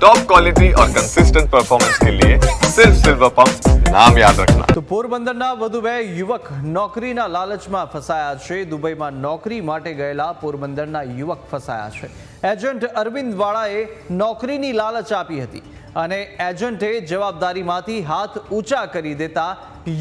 Top quality और consistent performance के लिए सिर्फ सिल्वर पंप नाम याद रखना। તો પોરબંદરના વધુ બે યુવક નોકરીના લાલચમાં ફસાયા છે। દુબઈમાં નોકરી માટે ગયેલા પોરબંદરના યુવક ફસાયા છે। એજન્ટ અરવિંદ વાળાએ નોકરીની લાલચ આપી હતી અને એજન્ટે જવાબદારીમાંથી હાથ ઊંચા કરી દેતા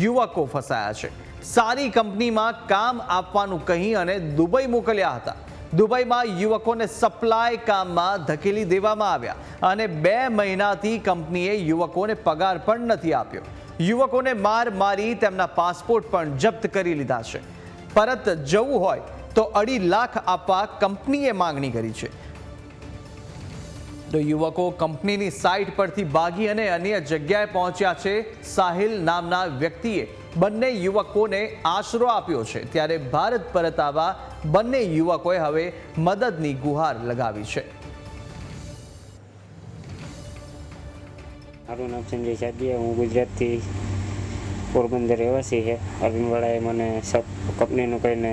યુવકો ફસાયા છે। સારી કંપનીમાં કામ આપવાનું કહી અને દુબઈ મોકલ્યા હતા। દુબઈમાં યુવકોને સપ્લાય કામમાં ધકેલી દેવામાં આવ્યા અને 2 મહિનાથી કંપનીએ યુવકોને પગાર પણ નથી આપ્યો। યુવકોને માર મારી તેમના પાસપોર્ટ પણ જપ્ત કરી લીધા છે। પરત જવું હોય તો 2.5 લાખ આપવા કંપનીએ માંગણી કરી છે। તો યુવકો કંપનીની સાઇટ પરથી ભાગી અને અન્ય જગ્યાએ પહોંચ્યા છે। સાહિલ નામના વ્યક્તિએ બંને યુવકોને આશરો આપ્યો છે, ત્યારે ભારત પરત આવવા બંને યુવકોએ હવે મદદની ગુહાર લગાવી છે। મારું નામ સંજય સાદિયા, હું ગુજરાતથી પોરબંદર રહેવાસી છે। અરવિંદવાળાએ મને કંપનીનું કહીને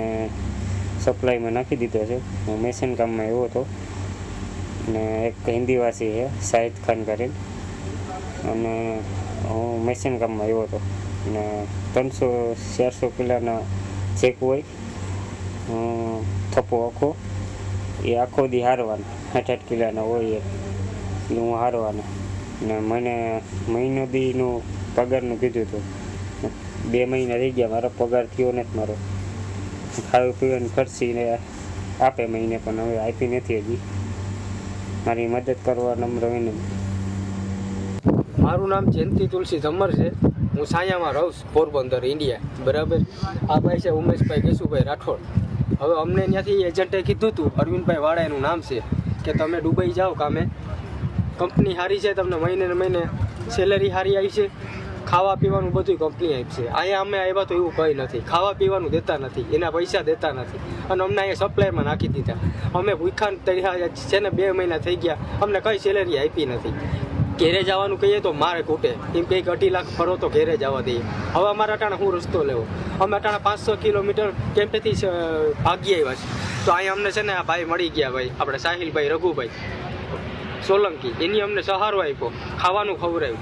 સપ્લાયમાં નાખી દીધો છે। હું મેશન કામમાં આવ્યો હતો ને એક હિન્દીવાસી છે શાહિદ ખાન કરીને, અને હું મેશન કામમાં આવ્યો હતો ને 300-400 કિલોના ચેક હોય, થપ્પો આખો એ આખો દી હારવાનો, 8-8 કિલોના હોય એટલે હું હારવાનો ને મને મહિનો દીનું પગારનું કીધું હતું। 2 મહિના થઈ ગયા, મારો પગાર થયો નથી। મારો ખાવા પીવાની ખર્ચીને આપે મહિને, પણ હવે આપી નથી હજી। મારી મદદ કરવા નમ્ર વિનંતી। મારું નામ જયંતિ તુલસી ધમર છે। હું સાયામાં રહું છું, પોરબંદર ઇન્ડિયા, બરાબર। આ ભાઈ છે ઉમેશભાઈ કેશુભાઈ રાઠોડ। હવે અમને ત્યાંથી એજન્ટે કીધું હતું, અરવિંદભાઈ વાળા એનું નામ છે, કે તમે દુબઈ જાઓ કામે, કંપની સારી છે, તમને મહિને ને મહિને સેલરી સારી આવી છે, ખાવા પીવાનું બધું કંપની આપશે। અહીંયા અમે આવ્યા તો એવું કંઈ નથી, ખાવા પીવાનું દેતા નથી, એના પૈસા દેતા નથી, અને અમને અહીંયા સપ્લાયમાં નાખી દીધા। અમે ભૂખાન તળ્યા છે ને 2 મહિના થઈ ગયા, અમને કંઈ સેલરી આપી નથી। ઘેરે જવાનું કહીએ તો મારે ખૂટે, એમ કંઈક 2.5 લાખ ભરો તો ઘેરે જવા દઈએ। હવે અમારા અટાણે હું રસ્તો લેવો? અમે અટાણે 500 કિલોમીટર કેમ્પેથી ભાગી આવ્યા છે। તો અહીંયા અમને છે ને આ ભાઈ મળી ગયા, ભાઈ આપણે સાહિલભાઈ રઘુભાઈ સોલંકી, એની અમને સહારો આપ્યો, ખાવાનું ખવડાવ્યું,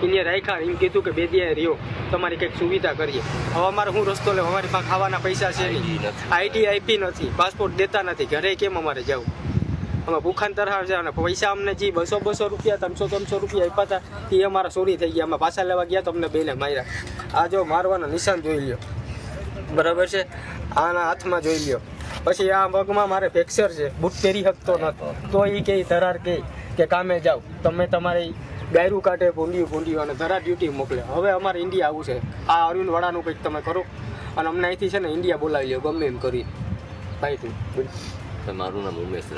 એને રાખ્યા, એમ કીધું કે 2 દિવસ રહ્યો, તમારી કંઈક સુવિધા કરીએ। હવે અમારે શું રસ્તો લેવો? અમારી પાસે ખાવાના પૈસા છે નહીં, આઈડી આપી નથી, પાસપોર્ટ દેતા નથી, ઘરે કેમ અમારે જવું? અમે ભૂખાન તરહાર છે, અને પૈસા અમને જે 200 રૂપિયા 300 રૂપિયા આપ્યા હતા એ અમારા ચોરી થઈ ગયા। અમે પાછા લેવા ગયા તો અમને બેને માર્યા। આ જો મારવાના નિશાન જોઈ લ્યો, બરાબર છે, આના હાથમાં જોઈ લ્યો। પછી આ પગમાં મારે ફ્રેક્ચર છે, બૂટ પહેરી શકતો નહોતો, તો એ કહે ધરાર કે કામે જાઓ, તમે તમારી ગાયરું કાઢે ભૂંડિયું અને ધરા ડ્યુટી મોકલે। હવે અમારે ઇન્ડિયા આવવું છે, આ અરવિંદવાળાનું કંઈક તમે કરો, અને અમને અહીંથી છે ને ઇન્ડિયા બોલાવી લો ગમે એમ કરી। ભાઈ તું મારું નામ ઉમેશ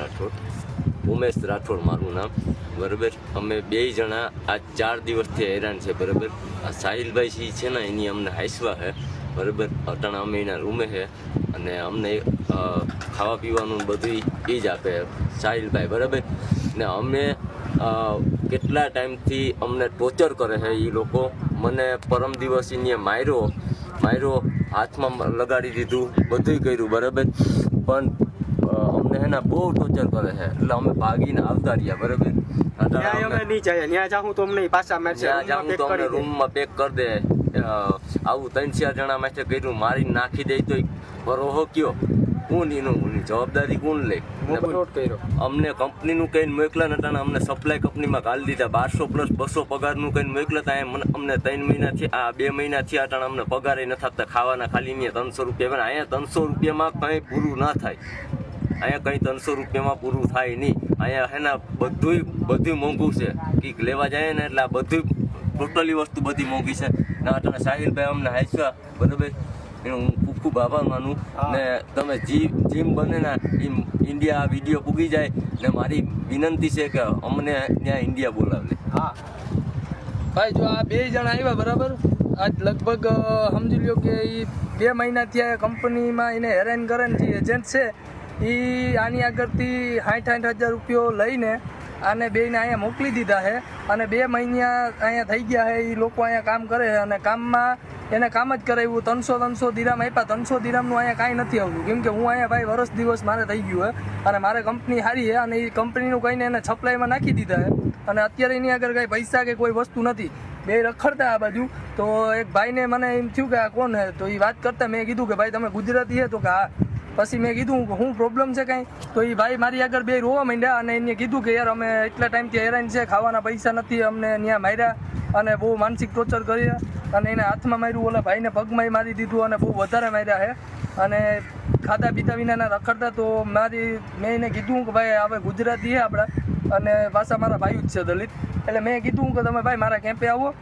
રાઠોડ મારું નામ, બરાબર। અમે 2 જણા આ 4 દિવસથી હેરાન છે, બરાબર। આ સાહિલભાઈ છે ને એની અમને હાઈસવા છે, બરાબર। અટાણા અમે એના રૂમે છે, અને અમને ખાવા પીવાનું બધું એ જ આપે સાહિલભાઈ, બરાબર। ને અમે કેટલા ટાઈમથી અમને ટોર્ચર કરે છે એ લોકો। મને પરમ દિવસ એને માર્યો, હાથમાં લગાડી દીધું, બધું કર્યું, બરાબર। પણ અમને હે ને બહુ ટોર્ચર કરે છે, એટલે અમે ભાગીને આવતા રહ્યા, બરાબર। અમે નહીં જાય, ત્યાં જાઉં તો અમને પાછા મારશે, રૂમમાં પેક કરી દે। આવું 3-4 જણા માટે કર્યું, મારી નાખી દે તો ભરોહો કયો? કોણ એનું જવાબદારી કોણ લે? અમને કંપનીનું કહીને મોકલા નતા, અમને સપ્લાય કંપનીમાં ગાળી દીધા। 1200+200 પગારનું કહીને મોકલા હતા, અમને 3 મહિનાથી 2 મહિનાથી અટાણા અમને પગારે નથી આપતા, ખાવાના ખાલી ને 300 રૂપિયા। અહીંયા 300 રૂપિયામાં કંઈ પૂરું ના થાય, અહીંયા કંઈ 300 રૂપિયામાં પૂરું થાય નહીં। અહીંયા હે ને બધું મોંઘું છે, કંઈક લેવા જાય ને એટલે આ બધું ટોટલી વસ્તુ બધી મોંઘી છે। ને અટાણે સાહિલભાઈ અમને હાંસ્યા, બરાબર, એનું હું ખૂબ આભાર માનું। ને તમે જીમ બને ને એમ ઇન્ડિયા આ વિડીયો પૂગી જાય, ને મારી વિનંતી છે કે અમને ત્યાં ઇન્ડિયા બોલાવે। હા ભાઈ, જો આ 2 જણા આવ્યા, બરાબર, આજ લગભગ સમજી લ્યો કે એ 2 મહિનાથી આ કંપનીમાં એને હેરાન કરે ને જે એજન્ટ છે એ આની આગળથી 60,000 રૂપિયો લઈને આને બેને અહીંયા મોકલી દીધા છે, અને 2 મહિના અહીંયા થઈ ગયા છે। એ લોકો અહીંયા કામ કરે છે, અને કામમાં એને કામ જ કરાવ્યું, 300 દિરામ આપ્યા. 300 દિરામનું અહીંયા કાંઈ નથી આવતું, કેમ કે હું અહીંયા ભાઈ વર્ષ દિવસ મારે થઈ ગયું છે અને મારે કંપની સારી છે અને એ કંપનીનું કહીને એને સપ્લાયમાં નાખી દીધા છે અને અત્યારે એની આગળ કાંઈ પૈસા કે કોઈ વસ્તુ નથી. બે રખડતા આ બાજુ. તો એક ભાઈને મને એમ થયું કે આ કોણ છે, તો એ વાત કરતા મેં કીધું કે ભાઈ તમે ગુજરાતી છે, તો કે હા. પછી મેં કીધું કે શું પ્રોબ્લેમ છે કાંઈ, તો એ ભાઈ મારી આગળ બે રોવા માંડ્યા અને એને કીધું કે યાર અમે એટલા ટાઈમથી હેરાન છે, ખાવાના પૈસા નથી, અમને ત્યાં માર્યા અને બહુ માનસિક ટોર્ચર કર્યા અને એને હાથમાં માર્યું, ઓલા ભાઈને પગમાં મારી દીધું અને બહુ વધારે માર્યા છે અને ખાધા પીતા વિનાના રખડતા. તો મેં એને કીધું કે ભાઈ હવે ગુજરાતી છે આપણા અને પાછા મારા ભાઈ જ છે દલિત, એટલે મેં કીધું કે તમે ભાઈ મારા કેમ્પે આવો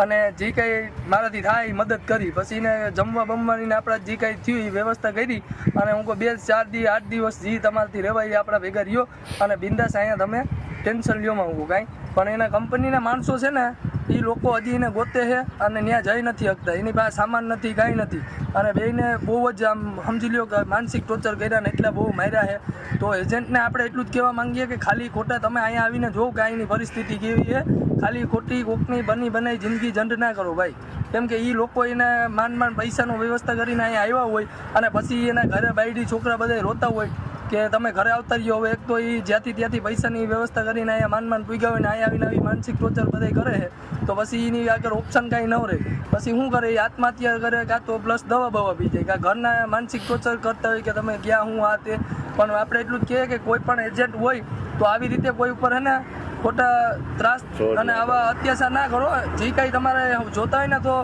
અને જે કંઈ મારાથી થાય એ મદદ કરી. પછી એને જમવા બમવાની આપણા જે કંઈ થયું એ વ્યવસ્થા કરી અને હું કહું 2-4 દી 8 દિવસ જે તમારાથી રહેવાય એ આપણા ભેગા રહ્યો અને બિંદાસ અહીંયા તમે ટેન્શન લ્યોમાં હું કાંઈ. પણ એના કંપનીના માણસો છે ને એ લોકો હજી એને ગોતે છે અને ત્યાં જઈ નથી શકતા, એની પાસે સામાન નથી, કાંઈ નથી અને બેને બહુ જ આમ સમજી લ્યો કે માનસિક ટોર્ચર કર્યા ને એટલા બહુ માર્યા છે. તો એજન્ટને આપણે એટલું જ કહેવા માંગીએ કે ખાલી ખોટા તમે અહીંયા આવીને જોવો કે અહીંની પરિસ્થિતિ કેવી છે, ખાલી ખોટી કોકની બનાવી જિંદગી જંડ ના કરો ભાઈ, કેમ કે એ લોકો એને માંડ પૈસાનો વ્યવસ્થા કરીને અહીંયા આવ્યા હોય અને પછી એના ઘરે બાયડી છોકરા બધા રોતા હોય કે તમે ઘરે આવતા રહ્યો. હવે એક તો એ જ્યાંથી ત્યાંથી પૈસાની વ્યવસ્થા કરીને અહીંયા માંડ પૂગ્યા હોય ને અહીંયા આવીને આવી માનસિક ટોર્ચર બધા કરે છે, તો પછી એની આગળ ઓપ્શન કાંઈ ન રહે. પછી શું કરે, એ આત્મહત્યા કરે કાં તો પ્લસ દવા બવા પી જાય, કાં ઘરના માનસિક ટોર્ચર કરતા હોય કે તમે ગયા હું આ તે. પણ આપણે એટલું જ કહીએ કે કોઈ પણ એજન્ટ હોય તો આવી રીતે કોઈ ઉપર હે ને ખોટા ત્રાસ અને આવા અત્યાચાર ના કરો. જે કાંઈ તમારે જોતા હોય ને તો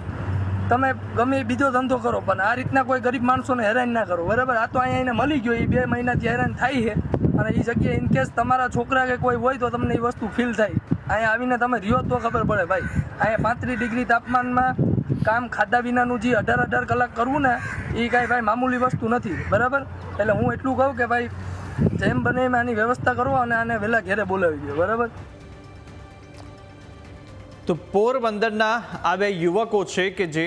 તમે ગમે બીજો ધંધો કરો, પણ આ રીતના કોઈ ગરીબ માણસોને હેરાન ના કરો, બરાબર. આ તો અહીંયા એને મળી ગયો, એ 2 મહિનાથી હેરાન થાય છે અને એ જગ્યાએ ઇનકેસ તમારા છોકરા કે કોઈ હોય તો તમને એ વસ્તુ ફીલ થાય. અહીંયા આવીને તમે રહ્યો તો ખબર પડે ભાઈ. અહીંયા 35 ડિગ્રી તાપમાનમાં કામ ખાધા વિનાનું જે 18 કલાક કરવું ને એ કાંઈ ભાઈ મામૂલી વસ્તુ નથી, બરાબર. એટલે હું એટલું કહું કે ભાઈ જેમ બને એમ આની વ્યવસ્થા કરો અને આને વહેલા ઘેરે બોલાવી દો, બરાબર. તો પોરબંદરના આ 2 યુવકો છે કે જે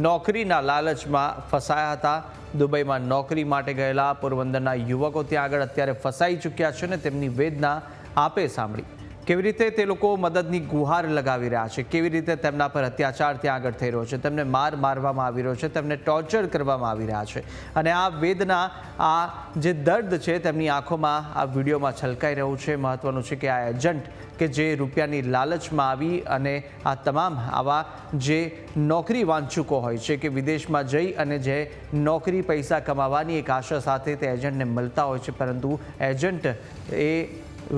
નોકરીના લાલચમાં ફસાયા હતા. દુબઈમાં નોકરી માટે ગયેલા પોરબંદરના યુવકો ત્યાં આગળ અત્યારે ફસાઈ ચૂક્યા છે ને તેમની વેદના આપે સાંભળી. કેવી રીતે તે લોકો મદદની ગુહાર લગાવી રહ્યા છે, કેવી રીતે તેમના પર અત્યાચાર ત્યાં આગળ થઈ રહ્યો છે, તેમને મારવામાં આવી રહ્યો છે, તેમને ટોર્ચર કરવામાં આવી રહ્યા છે અને આ વેદના, આ જે દર્દ છે તેમની આંખોમાં આ વિડીયોમાં છલકાઈ રહ્યું છે. મહત્વનું છે કે આ એજન્ટ કે જે રૂપિયાની લાલચમાં આવી અને આ તમામ આવા જે નોકરી વાંચુકો હોય છે કે વિદેશમાં જઈ અને જે નોકરી પૈસા કમાવાની એક આશા સાથે તે એજન્ટને મળતા હોય છે, પરંતુ એજન્ટ એ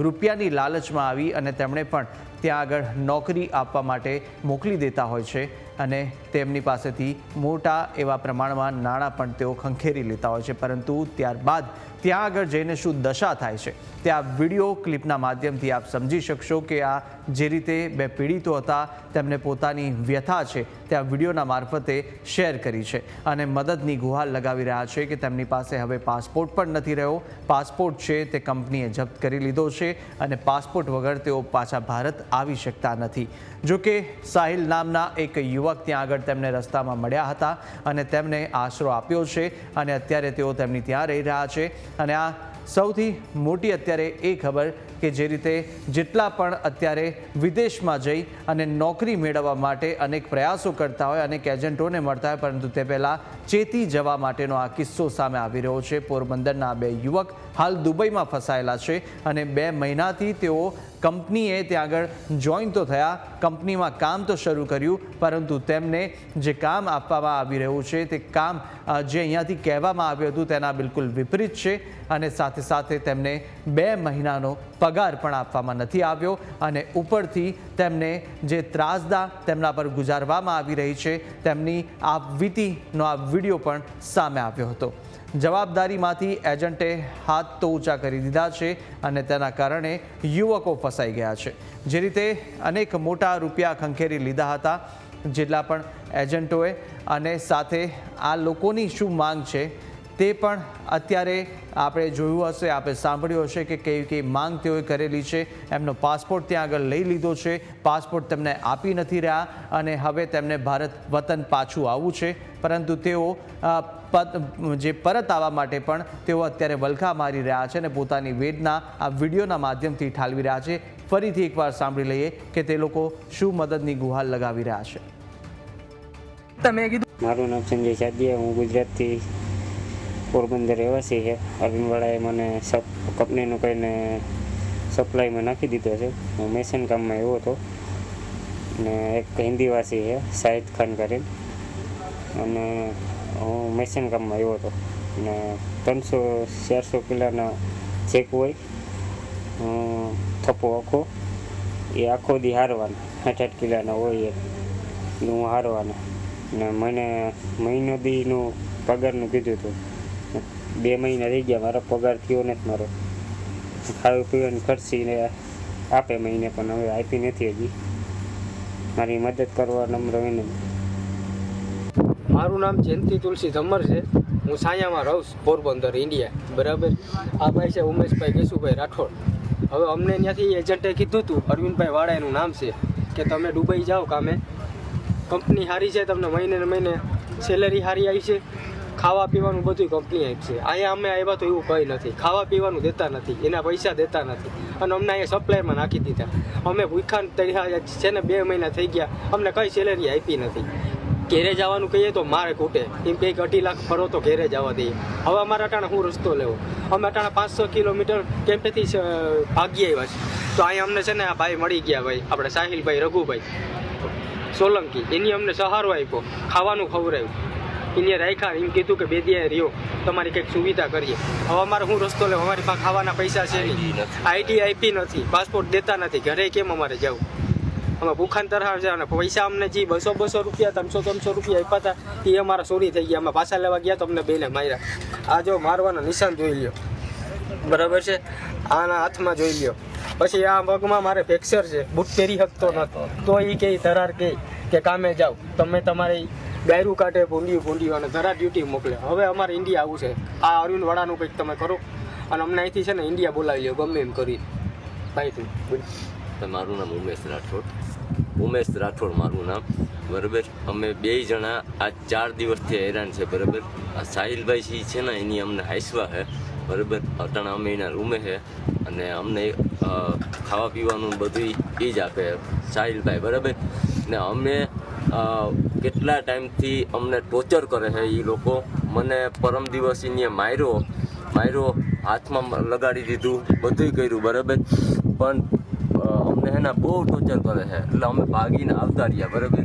રૂપિયાની લાલચમાં આવી અને તેમણે પણ ત્યાં આગળ નોકરી આપવા માટે મોકલી દેતા હોય છે અને તેમની પાસેથી મોટા એવા પ્રમાણમાં નાણાં પણ તેઓ ખંખેરી લેતા હોય છે. પરંતુ ત્યારબાદ ત્યાં આગળ જઈને શું દશા થાય છે તે આ વિડીયો ક્લિપના માધ્યમથી આપ સમજી શકશો કે આ જે રીતે 2 પીડિતો હતા તેમને પોતાની વ્યથા છે તે આ વિડીયોના મારફતે શેર કરી છે અને મદદની ગુહાર લગાવી રહ્યા છે કે તેમની પાસે હવે પાસપોર્ટ પણ નથી રહ્યો. પાસપોર્ટ છે તે કંપનીએ જપ્ત કરી લીધો છે અને પાસપોર્ટ વગર તેઓ પાછા ભારત આવી શકતા નથી. જો કે સાહિલ નામના એક યુવક ત્યાં આગળ તેમને રસ્તામાં મળ્યા હતા અને તેમને આશરો આપ્યો છે અને અત્યારે તેઓ તેમની ત્યાં રહી રહ્યા છે. અને આ સૌથી મોટી અત્યારે એ ખબર કે જે રીતે જેટલા પણ અત્યારે વિદેશમાં જઈ અને નોકરી મેળવવા માટે અનેક પ્રયાસો કરતા હોય, અનેક એજન્ટોને મળતા હોય, પરંતુ તે પહેલાં ચેતી જવા માટેનો આ કિસ્સો સામે આવી રહ્યો છે. પોરબંદરના 2 યુવક હાલ દુબઈમાં ફસાયેલા છે અને 2 મહિનાથી તેઓ કંપનીએ ત્યાં આગળ જોઈન તો થયા, કંપનીમાં કામ તો શરૂ કર્યું, પરંતુ તેમને જે કામ આપવામાં આવી રહ્યું છે તે કામ જે અહીંયાથી કહેવામાં આવ્યું હતું તેના બિલકુલ વિપરીત છે અને સાથે સાથે તેમને 2 મહિનાનો પગાર પણ આપવામાં નથી આવ્યો અને ઉપરથી તેમને જે ત્રાસદા તેમના પર ગુજારવામાં આવી રહી છે તેમની આ વીતીનો આ વિડીયો પણ સામે આવ્યો હતો. જવાબદારીમાંથી એજન્ટે હાથ તો ઊંચા કરી દીધા છે અને તેના કારણે યુવકો ફસાઈ ગયા છે. જે રીતે અનેક મોટા રૂપિયા ખંખેરી લીધા હતા જેટલા પણ એજન્ટોએ અને સાથે આ લોકોની શું માંગ છે તે પણ અત્યારે આપણે જોયું હશે, આપણે સાંભળ્યું હશે કે કઈ માંગ તેઓએ કરેલી છે. એમનો પાસપોર્ટ ત્યાં આગળ લઈ લીધો છે, પાસપોર્ટ તેમને આપી નથી રહ્યા અને હવે તેમને ભારત વતન પાછું આવવું છે, પરંતુ તેઓ જે પરત આવવા માટે પણ તેઓ અત્યારે વલખા મારી રહ્યા છે અને પોતાની વેદના આ વિડીયોના માધ્યમથી ઠાલવી રહ્યા છે. ફરીથી એકવાર સાંભળી લઈએ કે તે લોકો શું મદદની ગુહાર લગાવી રહ્યા છે. મેં કીધું મારું નામ સંજય સાદિયા, હું ગુજરાતથી પોરબંદર રહેવાસી છે. અરવિંદવાળાએ મને કંપનીનું કહીને સપ્લાયમાં નાખી દીધો છે. હું મેસન કામમાં આવ્યો હતો ને એક હિન્દીવાસી છે શાહિદ ખાન કરીને, અને હું મેસન કામમાં આવ્યો હતો ને 300-400 કિલોના ચેક હોય, થપ્પો આખો એ આખો દી હારવાનો, 8-8 કિલોના હોય એટલે હું હારવાનો ને મને મહિનો દીનું પગારનું કીધું હતું. 2 મહિના થઈ ગયા, મારો પગાર થયો નથી. મારો ખાવા પીવાની ખર્ચીને આપે મહિને, પણ હવે આપી નથી હજી. મારી મદદ કરવા નમ્ર વિનંતી. મારું નામ જયંતિ તુલસી ધમર છે. હું સાયામાં રહું છું, પોરબંદર ઇન્ડિયા. બરાબર. આ ભાઈ છે ઉમેશભાઈ કેશુભાઈ રાઠોડ. હવે અમને ત્યાંથી એજન્ટે કીધું હતું, અરવિંદભાઈ વાળા એનું નામ છે, કે તમે દુબઈ જાઓ કામે, કંપની સારી છે, તમને મહિને ને મહિને સેલેરી સારી આવી છે, ખાવા પીવાનું બધું કંપની આપશે. અહીંયા અમે આવ્યા તો એવું કંઈ નથી, ખાવા પીવાનું દેતા નથી, એના પૈસા દેતા નથી, અને અમને અહીંયા સપ્લાયમાં નાખી દીધા. અમે ભૂખાન તળ્યા છે ને 2 મહિના થઈ ગયા, અમને કંઈ સેલેરી આપી નથી. ઘેરે જવાનું કહીએ તો મારે ખૂટે, એમ કંઈક 2.5 લાખ ભરો તો ઘેરે જવા દઈએ. હવે અમારા અટાણે હું રસ્તો લેવો? અમે અટાણે 500 કિલોમીટર કેમ્પેથી ભાગી આવ્યા છે. તો અહીંયા અમને છે ને આ ભાઈ મળી ગયા, ભાઈ આપણે સાહિલભાઈ રઘુભાઈ સોલંકી, એની અમને સહારો આપ્યો, ખાવાનું ખવડાવ્યું, એને રાખ્યા. એમ કીધું કે 2 દિવસ રહ્યો, તમારી કંઈક સુવિધા કરીએ. હવે અમારે હું રસ્તો લેવો? અમારી પાસે ખાવાના પૈસા છે નહીં, આઈડી આપી નથી, પાસપોર્ટ દેતા નથી, ઘરે કેમ અમારે જવું? અમે ભૂખાન તરફ છે, અને પૈસા અમને જે 200 રૂપિયા 300 રૂપિયા આપ્યા હતા એ અમારા ચોરી થઈ ગયા. અમે પાછા લેવા ગયા તો અમને બેને માર્યા. આ જો મારવાના નિશાન જોઈ લ્યો, બરાબર છે, આના હાથમાં જોઈ લ્યો. પછી આ પગમાં મારે ફ્રેક્ચર છે, બૂટ પહેરી શકતો નહોતો, તો એ કહે ધરાર કે કામે જાઓ, તમે તમારી ગાયરું કાઢે ભૂંડી અને ધરા ડ્યુટી મોકલે. હવે અમારે ઇન્ડિયા આવું છે. આ અરવિંદવાળાનું કંઈક તમે કરો, અને અમને અહીંથી છે ને ઇન્ડિયા બોલાવી લ્યો ગમે એમ કરી. ભાઈ તું મારું નામ ઉમેશ રાઠોડ મારું નામ. બરાબર. અમે 2 જણા આ 4 દિવસથી હેરાન છે. બરાબર. આ સાહિલભાઈ છે ને એની અમને હાઈસવા છે. બરાબર. અટાણા અમે એના રૂમે છે, અને અમને ખાવા પીવાનું બધું એ જ આપે સાહિલભાઈ. બરાબર. ને અમે કેટલા ટાઈમથી અમને ટોર્ચર કરે છે એ લોકો. મને પરમ દિવસ એને માર્યો, હાથમાં લગાડી દીધું, બધું કર્યું. બરાબર. પણ અમને હે ને બહુ ટોર્ચર કરે છે, એટલે અમે ભાગીને આવતા રહ્યા. બરાબર.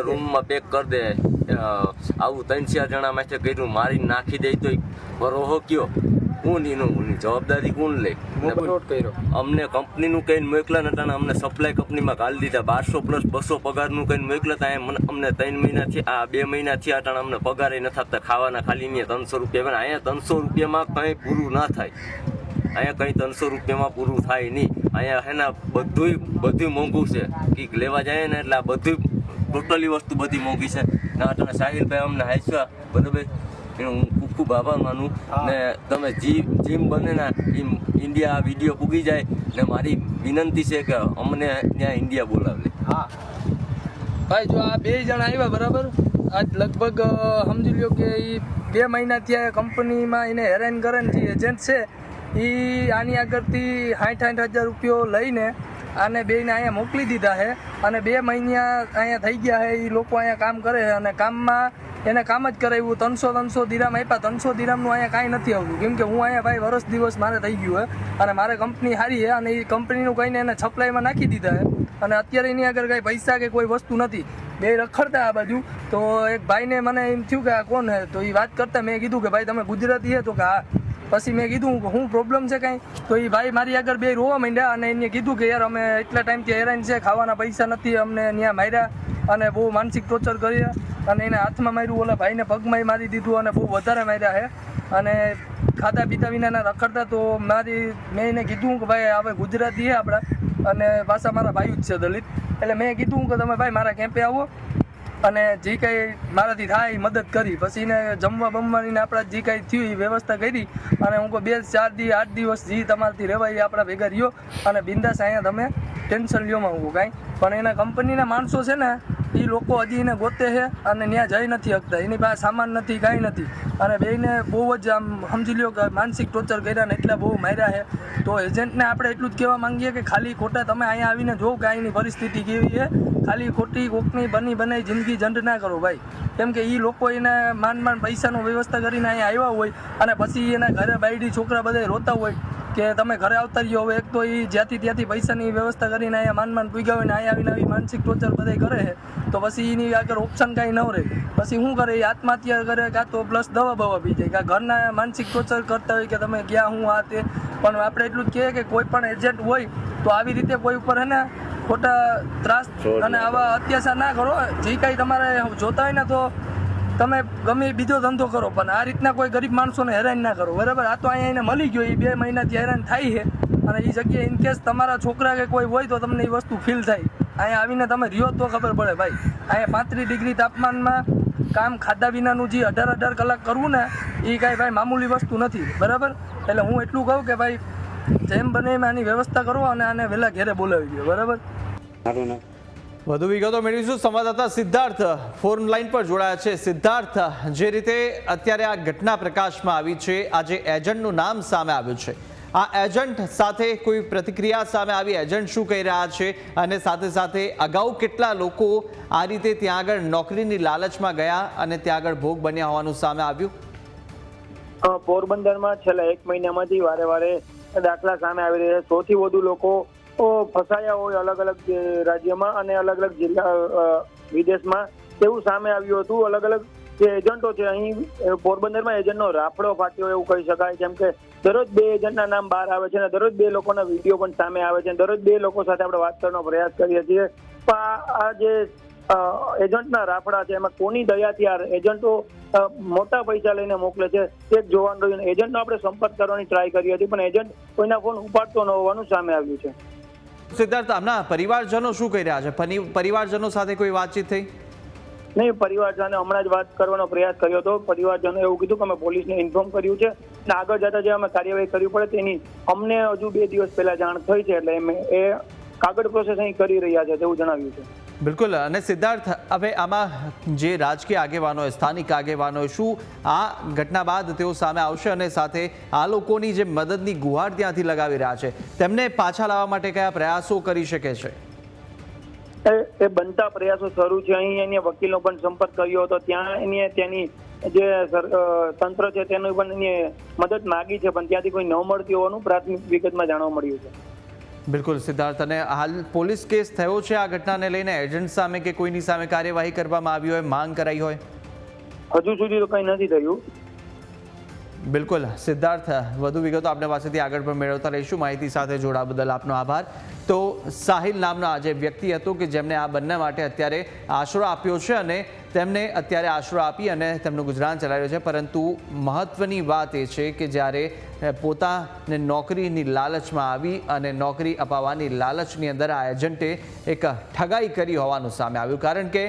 રૂમમાં પેક કરી દે. આવું 3-4 જણા માટે કર્યું, મારી નાખી દે તો ભરોહો કયો? કોણ એનું જવાબદારી કોણ લે? અમને કંપનીનું કહીને મોકલા ને અમને સપ્લાય કંપનીમાં ગાળી દીધા. 1200+200 પગારનું કહીને મોકલા હતા. અમને 3 મહિનાથી 2 મહિનાથી અટાણા અમને પગારે નથી આપતા. ખાવાના ખાલી 300 રૂપિયા. અહીંયા 300 રૂપિયામાં કંઈ પૂરું ના થાય. અહીંયા કંઈ 300 રૂપિયામાં પૂરું થાય નહીં. અહીંયા હે ને બધું મોંઘું છે. કંઈક લેવા જાય ને એટલે આ બધું ટોટલી વસ્તુ બધી મોંઘી છે. ના તમે સાહિલભાઈ અમને હાઈસવા. બરાબર. એનો હું ખૂબ આભાર માનું. ને તમે જેમ બને ને એમ ઇન્ડિયા આ વિડીયો પૂગી જાય. ને મારી વિનંતી છે કે અમને ત્યાં ઇન્ડિયા બોલાવે. હા ભાઈ, જો આ 2 જણા આવ્યા, બરાબર, આજ લગભગ સમજી લ્યો કે એ 2 મહિનાથી આ કંપનીમાં એને હેરાન કરે ને જે એજન્ટ છે એ આની આગળથી 60,000 રૂપિયો લઈને આને બેને અહીંયા મોકલી દીધા છે. અને 2 મહિના અહીંયા થઈ ગયા છે. એ લોકો અહીંયા કામ કરે છે, અને કામમાં એને કામ જ કરાવ્યું. 300 દિરામ આપ્યા. 300 દિરામનું અહીંયા કાંઈ નથી આવતું, કેમ કે હું અહીંયા ભાઈ વર્ષ દિવસ મારે થઈ ગયું છે, અને મારે કંપની સારી છે, અને એ કંપનીનું કહીને એને સપ્લાયમાં નાખી દીધા છે. અને અત્યારે એની આગળ કાંઈ પૈસા કે કોઈ વસ્તુ નથી. 2 રખડતા આ બાજુ. તો એક ભાઈને મને એમ થયું કે આ કોણ છે, તો એ વાત કરતા મેં કીધું કે ભાઈ તમે ગુજરાતી છે? તો કે હા. પછી મેં કીધું કે શું પ્રોબ્લેમ છે કાંઈ? તો એ ભાઈ મારી આગળ 2 રોવા માંડ્યા, અને એને કીધું કે યાર અમે એટલા ટાઈમથી હેરાન છે, ખાવાના પૈસા નથી, અમને ત્યાં માર્યા, અને બહુ માનસિક ટોર્ચર કર્યા, અને એને હાથમાં માર્યું, ઓલા ભાઈને પગમાં મારી દીધું, અને બહુ વધારે માર્યા છે. અને ખાધા પીતા વિનાના રખડતા. તો મેં એને કીધું કે ભાઈ હવે ગુજરાતી છે આપણા, અને પાછા મારા ભાઈ જ છે દલિત. એટલે મેં કીધું કે તમે ભાઈ મારા કેમ્પે આવો, અને જે કંઈ મારાથી થાય એ મદદ કરી. પછી એને જમવા બમવાની આપણા જે કાંઈ થયું એ વ્યવસ્થા કરી. અને હું કહું 2-4 દી 8 દિવસ જે તમારાથી રહેવાય એ આપણા ભેગા રહ્યો, અને બિંદાસ અહીંયા તમે ટેન્શન લ્યો માં હું કાંઈ પણ એના કંપનીના માણસો છે ને એ લોકો હજી એને ગોતે છે અને ત્યાં જઈ નથી શકતા, એની પાસે સામાન નથી, કાંઈ નથી. અને બેયને બહુ જ આમ સમજી લ્યો કે માનસિક ટોર્ચર કર્યા ને એટલા બહુ માર્યા છે. તો એજન્ટને આપણે એટલું જ કહેવા માંગીએ કે ખાલી ખોટા તમે અહીંયા આવીને જોવો કે અહીંની પરિસ્થિતિ કેવી છે, ખાલી ખોટી કોકની બનાવી જિંદગી જંડ ના કરો ભાઈ. કેમ કે એ લોકો એને માંડ પૈસાનો વ્યવસ્થા કરીને અહીંયા આવ્યા હોય અને પછી એના ઘરે બાયડી છોકરા બધા રોતા હોય કે તમે ઘરે આવતા રહ્યો. હવે એક તો એ જ્યાંથી ત્યાંથી પૈસાની વ્યવસ્થા કરીને અહીંયા માંડ પૂગ્યા હોય ને અહીંયા આવીને આવી માનસિક ટોર્ચર બધા કરે છે, તો પછી એની આગળ ઓપ્શન કાંઈ ન રહે. પછી શું કરે, એ આત્મહત્યા કરે, કાં તો પ્લસ દવા બવા પી જાય, કાં ઘરના માનસિક ટોર્ચર કરતા હોય કે તમે ક્યાં હું આ તે. પણ આપણે એટલું જ કહીએ કે કોઈ પણ એજન્ટ હોય તો આવી રીતે કોઈ ઉપર હે ને ખોટા ત્રાસ અને આવા અત્યાચાર ના કરો. જે કાંઈ તમારે જોતા હોય ને તો તમે ગમે બીજો ધંધો કરો, પણ આ રીતના કોઈ ગરીબ માણસોને હેરાન ના કરો, બરાબર. આ તો અહીંયા એને મળી ગયો, એ 2 મહિનાથી હેરાન થાય છે અને એ જગ્યાએ ઇનકેસ તમારા છોકરા કે કોઈ હોય તો તમને એ વસ્તુ ફીલ થાય. અહીંયા આવીને તમે રહ્યો તો ખબર પડે ભાઈ. અહીંયા 35 ડિગ્રી તાપમાનમાં કામ ખાધા વિનાનું જે 18 કલાક કરવું ને એ કાંઈ ભાઈ મામૂલી વસ્તુ નથી, બરાબર. એટલે હું એટલું કહું કે ભાઈ જેમ બને એમ આની વ્યવસ્થા કરો અને આને વહેલા ઘેરે બોલાવી દો, બરાબર. મારું નામ વધુ વિગતો મેળવીશું. સંવાદદાતા સિદ્ધાર્થ ફોન લાઈન પર જોડાયા છે. સિદ્ધાર્થ, જે રીતે અત્યારે આ ઘટના પ્રકાશમાં આવી છે, આ જે એજન્ટનું નામ સામે આવ્યું છે, આ એજન્ટ સાથે કોઈ પ્રતિક્રિયા સામે આવી? એજન્ટ શું કહી રહ્યા છે અને સાથે સાથે અગાઉ કેટલા લોકો આ રીતે ત્યાં આગળ નોકરીની લાલચમાં ગયા અને ત્યાં આગળ ભોગ બન્યા હોવાનું સામે આવ્યું? પોરબંદરમાં છેલ્લા 1 મહિનામાંથી વારે દાખલા સામે આવી રહ્યા છે. સૌથી વધુ લોકો ફસાયા હોય અલગ અલગ રાજ્યમાં અને અલગ અલગ જિલ્લા વિદેશમાં, તેવું સામે આવ્યું હતું. અલગ અલગ જે એજન્ટો છે અહીં પોરબંદરમાં એજન્ટનો રાફડો ફાટ્યો એવું કહી શકાય. કેમ કે દરરોજ 2 એજન્ટના નામ બહાર આવે છે અને દરરોજ 2 લોકોના વિડીયો પણ સામે આવે છે. દરરોજ 2 લોકો સાથે આપણે વાત કરવાનો પ્રયાસ કરીએ છીએ. પણ આ જે એજન્ટના રાફડા છે એમાં કોની દયાથી આ એજન્ટો મોટા પૈસા લઈને મોકલે છે તે જોવાનું રહ્યું. એજન્ટનો આપણે સંપર્ક કરવાની ટ્રાય કરી હતી પણ એજન્ટ કોઈના ફોન ઉપાડતો ન હોવાનું સામે આવ્યું છે. સિદ્ધાર્થ, આમના પરિવારજનો શું કહી રહ્યા છે? પરિવારજનો સાથે કોઈ વાતચીત થઈ? નહીં, પરિવારજને હમણાં જ વાત કરવાનો પ્રયાસ કર્યો હતો. પરિવારજનો એવું કીધું કે અમે પોલીસને ઇન્ફોર્મ કર્યું છે અને આગળ જતા જે અમે કાર્યવાહી કરવી પડે તેની અમને હજુ 2 દિવસ પહેલા જાણ થઈ છે, એટલે અમે એ કાગળ પ્રોસેસ અહીં કરી રહ્યા છે તેવું જણાવ્યું છે. બિલકુલ. અને સિદ્ધાર્થ, હવે આમાં જે રાજકીય આગેવાનો હોય, સ્થાનિક આગેવાનો હોય, શું આ ઘટના બાદ તેઓ સામે આવશે અને સાથે આ લોકોની જે મદદની ગુહાર ત્યાંથી લગાવી રહ્યા છે તેમને પાછા લાવવા માટે કયા પ્રયાસો કરી શકે છે? એ બનતા પ્રયાસો શરૂ છે. અહીં એની વકીલનો પણ સંપર્ક કર્યો હતો, ત્યાં ત્યાંની જે તંત્ર છે તેનું પણ એની મદદ માગી છે, પણ ત્યાંથી કોઈ ન મળતી હોવાનું પ્રાથમિક વિગતમાં જાણવા મળ્યું છે. બિલકુલ સિદ્ધાર્થ, અને હાલ પોલીસ કેસ થયો છે આ ઘટનાને લઈને? એજન્ટ સામે કે કોઈની સામે કાર્યવાહી કરવામાં આવી હોય, માંગ કરાઈ હોય? હજુ સુધી તો કંઈ નથી થયું. બિલકુલ સિદ્ધાર્થ, વધુ વિગતો આપણી પાસેથી આગળ પણ મેળવતા રહીશું. માહિતી સાથે જોડાવા બદલ આપનો આભાર. તો સાહિલ નામનો આ જે વ્યક્તિ હતો કે જેમને આ બંને માટે અત્યારે આશરો આપ્યો છે અને તેમને અત્યારે આશરો આપી અને તેમનું ગુજરાન ચલાવ્યું છે, પરંતુ મહત્વની વાત એ છે કે જ્યારે પોતાને નોકરીની લાલચમાં આવી અને નોકરી અપાવવાની લાલચની અંદર આ એજન્ટે એક ઠગાઈ કરી હોવાનું સામે આવ્યું. કારણ કે